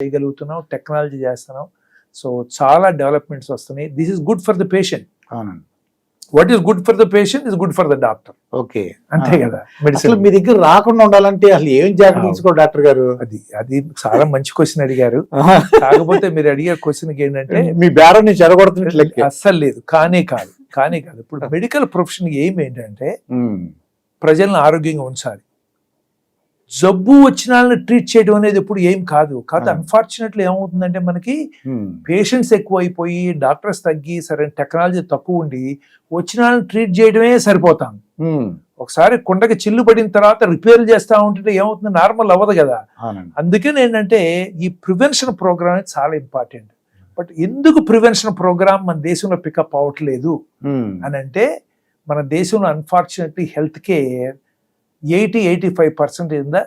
చేయగలుగుతున్నాం, టెక్నాలజీ చేస్తున్నాం. సో చాలా డెవలప్మెంట్స్ వస్తున్నాయి. This is good for the patient. అవునండి. What is good for the patient is good for the doctor. Okay, అంతే కదా. అసలు మీ దగ్గర రాకుండా ఉండాలంటే అసలు ఏం జాగ్రత్త తీసుకోవాలి డాక్టర్ గారు? అది చాలా మంచి క్వశ్చన్ అడిగారు. కాకపోతే మీరు అడిగే క్వశ్చన్ ఏంటంటే మీ బేరం నేను చెరగొడుతున్నట్లు అస్సలు లేదు. కానీ కాదు. ఇప్పుడు మెడికల్ ప్రొఫెషన్ ఎయిమ్ ఏంటంటే ప్రజలను ఆరోగ్యంగా ఉంచాలి. జబ్బు వచ్చిన వాళ్ళని ట్రీట్ చేయడం అనేది ఎప్పుడు ఏం కాదు. అన్ఫార్చునేట్లీ ఏమవుతుందంటే మనకి పేషెంట్స్ ఎక్కువ అయిపోయి డాక్టర్స్ తగ్గి సరైన టెక్నాలజీ తక్కువ ఉండి వచ్చిన వాళ్ళని ట్రీట్ చేయడమే సరిపోతాం. ఒకసారి కుండకి చిల్లు పడిన తర్వాత రిపేర్ చేస్తా ఉంటే ఏమవుతుంది, నార్మల్ అవ్వదు కదా. అందుకని ఏంటంటే ఈ ప్రివెన్షన్ ప్రోగ్రామ్ చాలా ఇంపార్టెంట్. బట్ ఎందుకు ప్రివెన్షన్ ప్రోగ్రామ్ మన దేశంలో పికప్ అవ్వట్లేదు అని అంటే, మన దేశంలో unfortunately health care 80-85% in the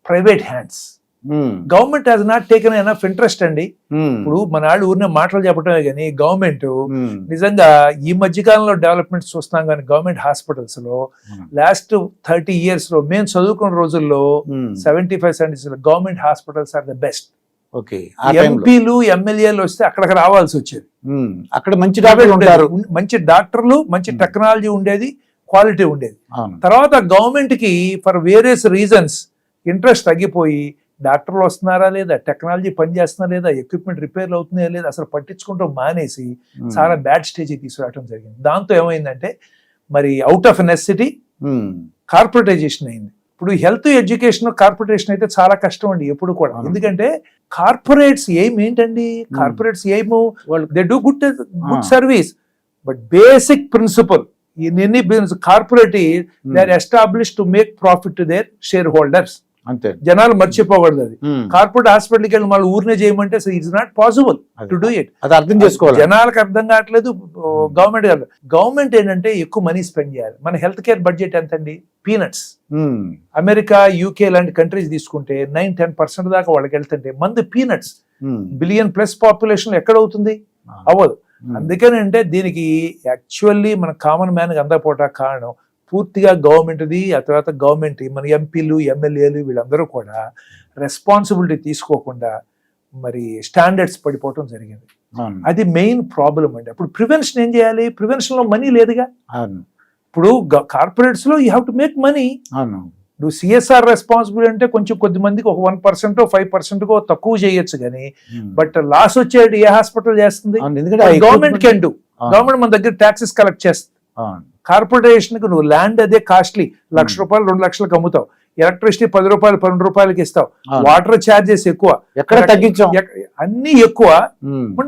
private hands. Government has not taken enough interest అండి. ఇప్పుడు మన వాళ్ళు ఊరినే మాటలు చెప్పడమే కానీ గవర్నమెంట్ నిజంగా ఈ మధ్యకాలంలో డెవలప్మెంట్స్ చూస్తున్నాం. కానీ గవర్నమెంట్ హాస్పిటల్స్ లో లాస్ట్ 30 years లో మేము చదువుకున్న రోజుల్లో 75% government hospitals are the best. ఎంపీలు ఎమ్మెల్యేలు వస్తే అక్కడికి రావాల్సి వచ్చేది. అక్కడ మంచి డాక్టర్లు ఉంటారు, మంచి డాక్టర్లు, మంచి టెక్నాలజీ ఉండేది, క్వాలిటీ ఉండేది. తర్వాత గవర్నమెంట్ కి ఫర్ వేరియస్ రీజన్స్ ఇంట్రెస్ట్ తగ్గిపోయి డాక్టర్లు వస్తున్నారా లేదా, టెక్నాలజీ పనిచేస్తున్నా లేదా, ఎక్విప్మెంట్ రిపేర్లు అవుతున్నాయా లేదా అసలు పట్టించుకుంటూ మానేసి చాలా బ్యాడ్ స్టేజ్కి తీసుకురావడం జరిగింది. దాంతో ఏమైందంటే మరి అవుట్ ఆఫ్ నెసెసిటీ కార్పొరేటైజేషన్ అయింది. ఇప్పుడు హెల్త్ ఎడ్యుకేషన్ కార్పొరేషన్ అయితే చాలా కష్టం అండి ఎప్పుడు కూడా. ఎందుకంటే కార్పొరేట్స్ ఏంటండి, corporates they do good service, but basic principle in any business corporate they are established to make profit to their shareholders. అంతే, జనాలు మర్చిపోకూడదు. అది కార్పొరేట్ హాస్పిటల్కి వెళ్ళి మళ్ళీ ఊరినే చేయమంటే it's not possible to do it. అది అర్థం చేసుకోవాలి. జనాలకు అర్థం కావట్లేదు, గవర్నమెంట్ కాదు. గవర్నమెంట్ ఏంటంటే ఎక్కువ మనీ స్పెండ్ చేయాలి. మన హెల్త్ కేర్ బడ్జెట్ ఎంత అండి, పీనట్స్. అమెరికా, యూకే లాంటి కంట్రీస్ తీసుకుంటే 9-10% దాకా వాళ్ళకి వెళ్తుంటే మంది పీనట్స్. బిలియన్ ప్లస్ పాపులేషన్ ఎక్కడ అవుతుంది, అవ్వదు. అందుకని అంటే దీనికి యాక్చువల్లీ మన కామన్ మ్యాన్కి అందకపోవటం కారణం పూర్తిగా గవర్నమెంట్ది. ఆ తర్వాత గవర్నమెంట్ మన ఎంపీలు, ఎమ్మెల్యేలు వీళ్ళందరూ కూడా రెస్పాన్సిబిలిటీ తీసుకోకుండా మరి స్టాండర్డ్స్ పడిపోవటం జరిగింది. అది మెయిన్ ప్రాబ్లం అండి. అప్పుడు ప్రివెన్షన్ ఏం చేయాలి? ప్రివెన్షన్ లో మనీ లేదుగా. ఇప్పుడు కార్పొరేట్స్ లో you have to make money. నువ్వు సిఎస్ఆర్ రెస్పాన్సిబిలిటీ అంటే కొంచెం కొద్ది మందికి ఒక 1% 5% తక్కువ చేయొచ్చు కానీ, బట్ లాస్ వచ్చేది ఏ హాస్పిటల్ చేస్తుంది? Government can do. గవర్నమెంట్ మన దగ్గర ట్యాక్సెస్ కలెక్ట్ చేస్తుంది. కార్పొరేషన్ కి నువ్వు ల్యాండ్ అదే కాస్ట్లీ, ₹1,00,000 2,00,000 అమ్ముతావు. ఎలక్ట్రిసిటీ ₹10 ₹12 ఇస్తావు. వాటర్ ఛార్జెస్ ఎక్కువ, ఎక్కడ తగ్గించావు, అన్ని ఎక్కువ.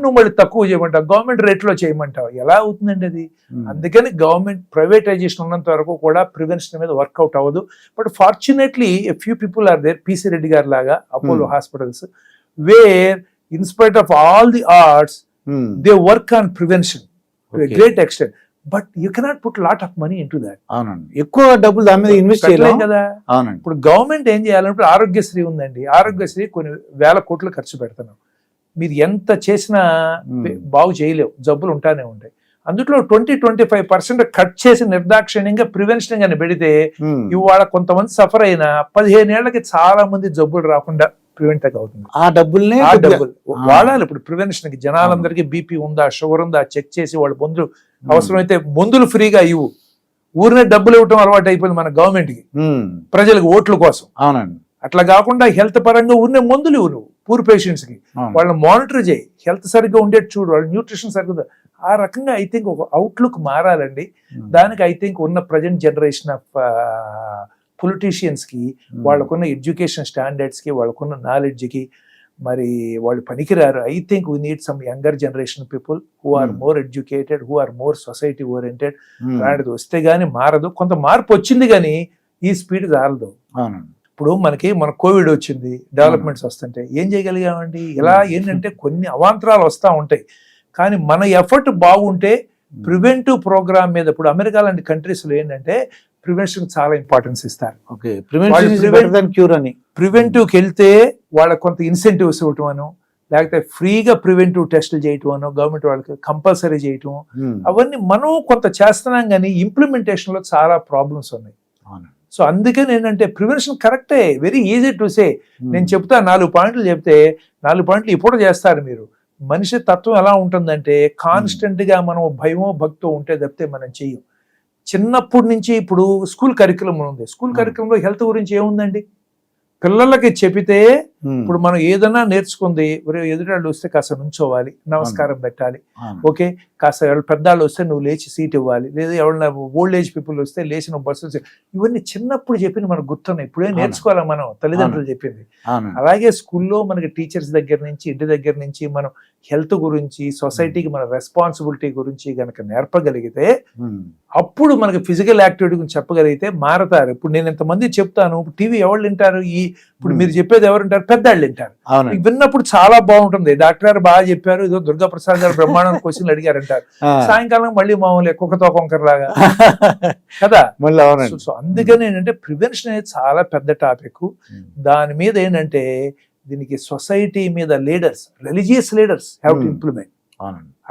నువ్వు మళ్ళీ తక్కువ చేయమంటావు, గవర్నమెంట్ రేట్ లో చేయమంటావు. ఎలా అవుతుందండి అది? అందుకని గవర్నమెంట్ ప్రైవేటైజేషన్ ఉన్నంత వరకు కూడా ప్రివెన్షన్ మీద వర్కౌట్ అవ్వదు. But fortunately few people are there, PC Reddy గారు లాగా Apollo hospitals, where in spite of all the odds they work on prevention to a great extent. But you cannot put lot of money into that. అవునండి, ఎక్కువ డబ్బులు దాని మీద invest చేయలేం కదా. ఇప్పుడు గవర్నమెంట్ ఏం చేయాలంటే, ఆరోగ్యశ్రీ ఉందండి, ఆరోగ్యశ్రీ కొన్ని వేల కోట్లు ఖర్చు పెడుతున్నాం. మీరు ఎంత చేసినా బాగు చేయలేవు, జబ్బులు ఉంటానే ఉంటాయి. అందులో 20-25% కట్ చేసి నిర్దాక్షిణ్యంగా ప్రివెన్షన్ గాని పెడితే ఇవాళ కొంతమంది సఫర్ అయినా 15 ఏళ్లకి చాలా మంది జబ్బులు రాకుండా ప్రివెంట్ అవుతుంది. ఆ డబ్బులు వాడాలి. ఇప్పుడు ప్రివెన్షన్ కి జనాలందరికీ బీపీ ఉందా, షుగర్ ఉందా చెక్ చేసి వాళ్ళ మందులు అవసరమైతే మందులు ఫ్రీగా ఇవ్వు. ఊరినే డబ్బులు ఇవ్వటం అలవాటు అయిపోయింది మన గవర్నమెంట్ కి, ప్రజలకు ఓట్ల కోసం. అవునండి, అట్లా కాకుండా హెల్త్ పరంగా ఊరినే మందులు ఇవ్వు నువ్వు పూర్ పేషెంట్స్ కి. వాళ్ళని మానిటర్ చేయి, హెల్త్ సరిగ్గా ఉండేది చూడు, వాళ్ళ న్యూట్రిషన్ సరిగ్గా. ఆ రకంగా ఐ థింక్ ఒక అవుట్లుక్ మారాలండి. దానికి ఐ థింక్ ఉన్న ప్రజెంట్ జనరేషన్ ఆఫ్ పొలిటీషియన్స్ కి, వాళ్ళకున్న ఎడ్యుకేషన్ స్టాండర్డ్స్ కి, వాళ్ళకున్న నాలెడ్జ్ కి మరి వాళ్ళు పనికిరారు. I think we need some younger generation people who are more educated, who are more society oriented. అలాంటిది వస్తే గానీ మారదు. కొంత మార్పు వచ్చింది కానీ ఈ స్పీడ్ చాలదు. ఇప్పుడు మన కోవిడ్ వచ్చింది, డెవలప్మెంట్స్ వస్తుంటే ఏం చేయగలిగామండి? ఇలా ఏంటంటే కొన్ని అవాంతరాలు వస్తూ ఉంటాయి, కానీ మన ఎఫర్ట్ బాగుంటే ప్రివెంటివ్ ప్రోగ్రామ్ మీద. ఇప్పుడు అమెరికా లాంటి కంట్రీస్ లో ఏంటంటే ప్రివెన్షన్ చాలా ఇంపార్టెన్స్ ఇస్తారు. ప్రివెంటివ్కి వెళ్తే వాళ్ళకి కొంత ఇన్సెంటివ్స్ ఇవ్వటం, లేకపోతే ఫ్రీగా ప్రివెంటివ్ టెస్టులు చేయటం, గవర్నమెంట్ వాళ్ళకి కంపల్సరీ చేయటం, అవన్నీ మనం కొంత చేస్తున్నాం కానీ ఇంప్లిమెంటేషన్ లో చాలా ప్రాబ్లమ్స్ ఉన్నాయి. సో అందుకని ఏంటంటే ప్రివెన్షన్ కరెక్టే, వెరీ ఈజీ టు సే. నేను చెప్తా 4 పాయింట్లు చెప్తే 4 పాయింట్లు ఇప్పుడు చేస్తారు మీరు. మనిషి తత్వం ఎలా ఉంటుందంటే కాన్స్టెంట్ గా మనం భయమో భక్తో ఉంటే తప్పితే మనం చెయ్యం. చిన్నప్పటి నుంచి ఇప్పుడు స్కూల్ కరికులం ఉంది. స్కూల్ కరికులంలో హెల్త్ గురించి ఏముందండి? పిల్లలకి చెప్పితే ఇప్పుడు మనం ఏదైనా నేర్చుకుంది, ఎదురాళ్ళు వస్తే కాస్త నుంచోవాలి, నమస్కారం పెట్టాలి, ఓకే, కాస్త పెద్దాళ్ళు వస్తే నువ్వు లేచి సీట్ ఇవ్వాలి, లేదా ఎవరైనా ఓల్డ్ ఏజ్ పీపుల్ వస్తే లేచి నువ్వు బస్సు, ఇవన్నీ చిన్నప్పుడు చెప్పింది మనకు గుర్తున్నాయి. ఇప్పుడే నేర్చుకోవాలి మనం తల్లిదండ్రులు చెప్పింది. అలాగే స్కూల్లో మనకి టీచర్స్ దగ్గర నుంచి, ఇంటి దగ్గర నుంచి మనం హెల్త్ గురించి, సొసైటీకి మన రెస్పాన్సిబిలిటీ గురించి కనుక నేర్పగలిగితే అప్పుడు మనకి ఫిజికల్ యాక్టివిటీ గురించి చెప్పగలిగితే మారతారు. ఇప్పుడు నేను ఇంతమంది చెప్తాను, టీవీ ఎవరు వింటారు? ఇప్పుడు మీరు చెప్పేది ఎవరు వింటారు? పెద్దవాళ్ళు వింటారు. విన్నప్పుడు చాలా బాగుంటుంది. డాక్టర్ గారు బాగా చెప్పారు, ఏదో దుర్గా ప్రసాద్ గారు బ్రహ్మాండం క్వశ్చన్లు అడిగారంటారు. సాయంకాలం మళ్ళీ మామూలు కుక్కతో కొంకరలాగా కదా. సో అందుకని ఏంటంటే ప్రివెన్షన్ అనేది చాలా పెద్ద టాపిక్. దాని మీద ఏంటంటే దీనికి సొసైటీ మీద leaders, religious leaders have to implement,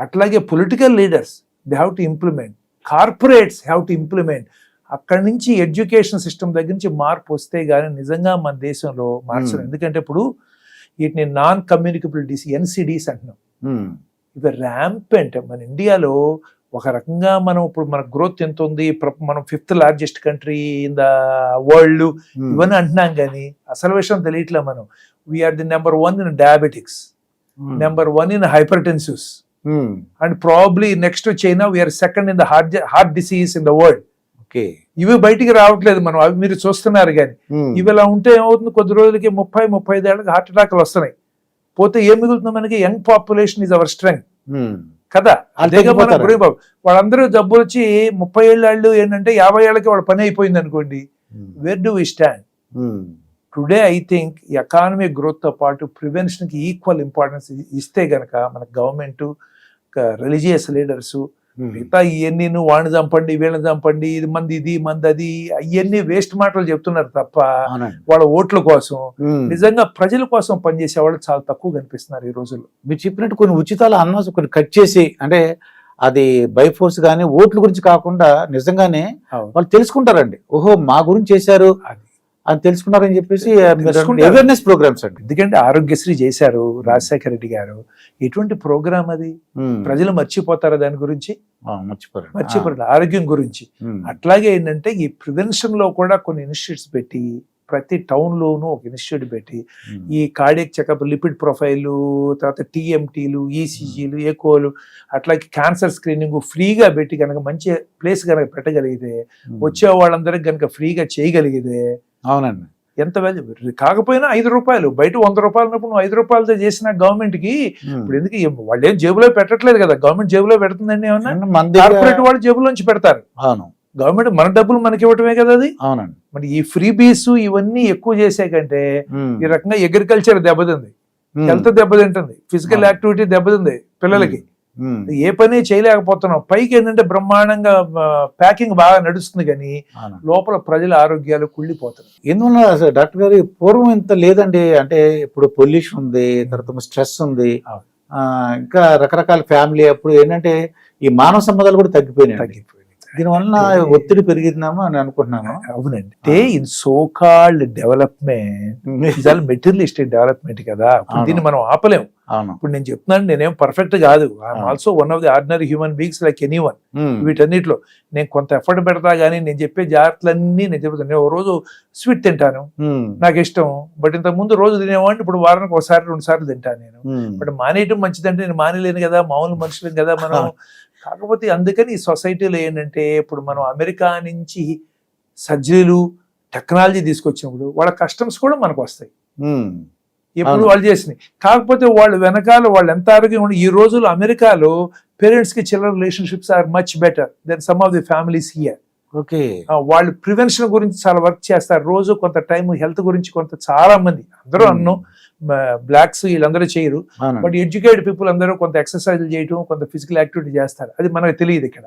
అట్లాగే political leaders they have to implement, corporates have to implement. అక్కడి నుంచి ఎడ్యుకేషన్ సిస్టమ్ దగ్గర నుంచి మార్పు వస్తే గానీ నిజంగా మన దేశంలో మార్చడం. ఎందుకంటే ఇప్పుడు వీటిని నాన్ కమ్యూనికబుల్ డిసీజ్, ఎన్సిడీస్ అంటున్నాం. ఇవి ర్యాంపెంట్ మన ఇండియాలో. ఒక రకంగా మనం ఇప్పుడు మన గ్రోత్ ఎంత ఉంది, మనం 5th largest country in the world ఇవన్నీ అంటున్నాం కానీ అసలు విషయం తెలియట్లే. మనం we are the number 1 in diabetics, number 1 in hypertensives, and probably next China we are 2nd in the heart disease in the world. ఇవి బయటికి రావట్లేదు మనం, అవి మీరు చూస్తున్నారు కానీ. ఇవి ఇలా ఉంటే ఏమవుతుంది, కొద్ది రోజులకి 30-35 ఏళ్ళకి హార్ట్ అటాక్లు వస్తున్నాయి. పోతే ఏం మిగులుతుంది మనకి? Young population is our strength కదా. అదే వాళ్ళందరూ జబ్బులు వచ్చి 30 ఏళ్ళు ఏంటంటే 50 ఏళ్ళకి వాళ్ళ పని అయిపోయింది అనుకోండి. Where do we stand today? I think economic growth తో పాటు ప్రివెన్షన్ కి ఈక్వల్ ఇంపార్టెన్స్ ఇస్తే గనక మన గవర్నమెంట్, రిలీజియస్ లీడర్స్, మిగతా ఇవన్నీ నువ్వు వాడిని చంపండి, వీళ్ళని చంపండి, ఇది మంది అది, అవన్నీ వేస్ట్ మాటలు చెప్తున్నారు తప్ప వాళ్ళ ఓట్ల కోసం నిజంగా ప్రజల కోసం పనిచేసే వాళ్ళు చాలా తక్కువ కనిపిస్తున్నారు ఈ రోజుల్లో. మీరు చెప్పినట్టు కొన్ని ఉచితాలు అన్నోస్ కొన్ని కట్ చేసి, అంటే అది బై ఫోర్స్ కానీ ఓట్ల గురించి కాకుండా నిజంగానే వాళ్ళు తెలుసుకుంటారండి, ఓహో మా గురించి చేశారు అని తెలుసుకున్నారని చెప్పేసి అవేర్నెస్ ప్రోగ్రామ్స్ అండి. ఎందుకంటే ఆరోగ్యశ్రీ చేశారు రాజశేఖర రెడ్డి గారు. ఎటువంటి ప్రోగ్రామ్ అది? ప్రజలు మర్చిపోతారా దాని గురించి? మర్చిపోరు ఆరోగ్యం గురించి. అట్లాగే ఏంటంటే ఈ ప్రివెన్షన్ లో కూడా కొన్ని ఇనిషియేటివ్స్ పెట్టి, ప్రతి టౌన్ లోనూ ఒక ఇనిషియేటివ్ పెట్టి ఈ కార్డియక్ చెకప్, లిపిడ్ ప్రొఫైల్, తర్వాత టీఎంటీలు, ఈసీజీలు, ఏకోలు, అట్లాగే క్యాన్సర్ స్క్రీనింగ్ ఫ్రీగా పెట్టి కనుక మంచి ప్లేస్ కనుక పెట్టగలిగితే, వచ్చే వాళ్ళందరికి కనుక ఫ్రీగా చేయగలిగితే, అవునండి, ఎంత వాల్యూ. కాకపోయినా 5 రూపాయలు, బయట 100 రూపాయలు ఉన్నప్పుడు నువ్వు 5 రూపాయలతో చేసిన గవర్నమెంట్ కి ఇప్పుడు ఎందుకు? వాళ్ళు ఏం జేబులో పెట్టట్లేదు కదా, గవర్నమెంట్ జేబులో పెడుతుందండి. ఏమన్నా కార్పొరేట్ వాళ్ళు జేబులోంచి పెడతారు. అవును, గవర్నమెంట్ మన డబ్బులు మనకి ఇవ్వటమే కదా అది. అవునండి. మరి ఈ ఫ్రీ బీస్ ఇవన్నీ ఎక్కువ చేసే కంటే ఈ రకంగా అగ్రికల్చర్ దెబ్బతింది, హెల్త్ దెబ్బతింటుంది, ఫిజికల్ యాక్టివిటీ దెబ్బతింది పిల్లలకి. ఏ పని చేయలేకపోతున్నాం. పైకి ఏంటంటే బ్రహ్మాండంగా ప్యాకింగ్ బాగా నడుస్తుంది కానీ లోపల ప్రజల ఆరోగ్యాలు కుళ్ళిపోతున్నాయి. ఎందువల్ల డాక్టర్ గారు పూర్వం ఇంత లేదండి? అంటే ఇప్పుడు పొల్యూషన్ ఉంది, తర్వాత స్ట్రెస్ ఉంది, ఇంకా రకరకాల ఫ్యామిలీ. అప్పుడు ఏంటంటే ఈ మానవ సంబంధాలు కూడా తగ్గిపోయినాయి. దీనివల్ల ఒత్తిడి పెరిగిందామా అని అనుకుంటున్నాను. అవునండి. అంటే in so called development materialistic development కదా. దీన్ని మనం ఆపలేము. ఇప్పుడు నేను చెప్తున్నాను, నేనేం పర్ఫెక్ట్ కాదు. I'm also one of the ordinary human beings like anyone. వీటన్నిటిలో నేను కొంత ఎఫర్ట్ పెడతా గానీ నేను చెప్పే జాగ్రత్తలన్నీ నేను చెప్తాను. నేను ఒక రోజు స్వీట్ తింటాను, నాకు ఇష్టం. బట్ ఇంతకు ముందు రోజు తినేవాడిని, ఇప్పుడు వారానికి 1-2 సార్లు తింటాను నేను. బట్ మానేయటం మంచిదంటే నేను మానేలేను కదా, మామూలు మనుషులేం కదా మనం. కాకపోతే అందుకని ఈ సొసైటీలో ఏంటంటే ఇప్పుడు మనం అమెరికా నుంచి సర్జరీలు, టెక్నాలజీ తీసుకొచ్చినప్పుడు వాళ్ళ కస్టమ్స్ కూడా మనకు వస్తాయి. ఎప్పుడు వాళ్ళు చేసినాయి. కాకపోతే వాళ్ళు వెనకాల వాళ్ళు ఎంత ఆరోగ్యం ఉండి, ఈ రోజుల్లో అమెరికాలో పేరెంట్స్ కి children relationships are much better than some of the families here. Okay, వాళ్ళు ప్రివెన్షన్ గురించి చాలా వర్క్ చేస్తారు. రోజు కొంత టైం హెల్త్ గురించి కొంత, చాలా మంది, అందరూ అన్ను బ్లాక్స్ వీళ్ళందరూ చేయరు, బట్ ఎడ్యుకేటెడ్ పీపుల్ అందరూ కొంత ఎక్సర్సైజ్ చేయటం, కొంత ఫిజికల్ యాక్టివిటీ చేస్తారు. అది మనకు తెలియదు. ఇక్కడ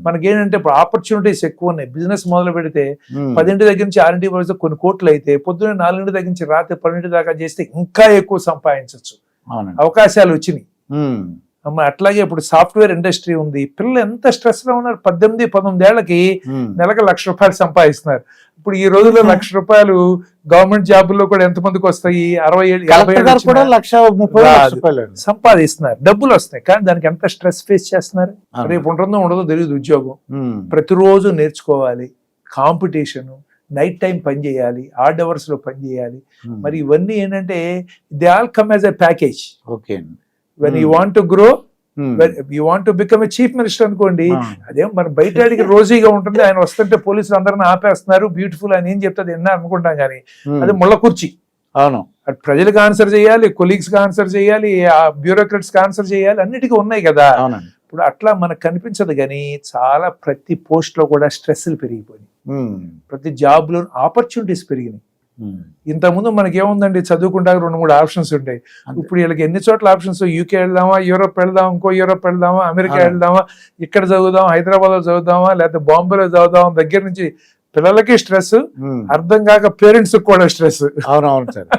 మనకి ఏంటంటే ఇప్పుడు ఆపర్చునిటీస్ ఎక్కువ ఉన్నాయి. బిజినెస్ మొదలు పెడితే 10 దగ్గర నుంచి 6 వరకు కొన్ని కోట్లు అయితే, పొద్దున్న 4 దగ్గర నుంచి రాత్రి 12 దాకా చేస్తే ఇంకా ఎక్కువ సంపాదించవచ్చు. అవకాశాలు వచ్చినాయి. అట్లాగే ఇప్పుడు సాఫ్ట్వేర్ ఇండస్ట్రీ ఉంది, పిల్లలు ఎంత స్ట్రెస్ లో ఉన్నారు. 18-19 ఏళ్లకి నెలకు ₹1,00,000 సంపాదిస్తున్నారు. ఇప్పుడు ఈ రోజుల్లో ₹1,00,000 గవర్నమెంట్ జాబుల్లో కూడా ఎంతమందికి వస్తాయి? 60 ఏళ్ళు 50 ఏళ్ళు కూడా వచ్చినా 1,30,000 సంపాదిస్తున్నారు, డబ్బులు వస్తాయి. కానీ దానికి ఎంత స్ట్రెస్ ఫేస్ చేస్తున్నారు. రేపు ఉంటుందో ఉండదో తెలియదు ఉద్యోగం. ప్రతిరోజు నేర్చుకోవాలి, కాంపిటీషన్, నైట్ టైం పని చేయాలి, ఆర్డ్ అవర్స్ లో పని చేయాలి. మరి ఇవన్నీ ఏంటంటే they all come as a package. Okay, when you want to grow, you want to become a chief minister అనుకోండి, అదేం మన బయట అడిగి రోజీగా ఉంటుంది. ఆయన వస్తుంటే పోలీసులు అందరిని ఆపేస్తున్నారు, బ్యూటిఫుల్ అని ఏం చెప్తుంది ఎన్న అనుకుంటాం. కానీ అది ముళ్ళ కుర్చీ. అవును, అటు ప్రజలకు ఆన్సర్ చేయాలి, కొలీగ్స్ కి ఆన్సర్ చేయాలి, బ్యూరోక్రాట్స్ కి ఆన్సర్ చేయాలి, అన్నిటికీ ఉన్నాయి కదా. ఇప్పుడు అట్లా మనకు కనిపించదు. కానీ చాలా ప్రతి పోస్ట్ లో కూడా స్ట్రెస్లు పెరిగిపోయినాయి, ప్రతి జాబ్ లో ఆపర్చునిటీస్ పెరిగినాయి. ఇంతకుముందు మనకి ఏముందండి, చదువుకుంటా 2-3 ఆప్షన్స్ ఉంటాయి. ఇప్పుడు వీళ్ళకి ఎన్ని చోట్ల ఆప్షన్స్, యూకే వెళ్దామా, యూరోప్ వెళ్దామా, ఇంకో యూరోప్ వెళ్దామా, అమెరికా వెళ్దామా, ఇక్కడ చదువుదాం, హైదరాబాద్ లో చదువుదామా, లేకపోతే బాంబేలో చదువుదాం. దగ్గర నుంచి పిల్లలకి స్ట్రెస్, అర్థం కాక పేరెంట్స్ కూడా స్ట్రెస్. అవునవును సార్.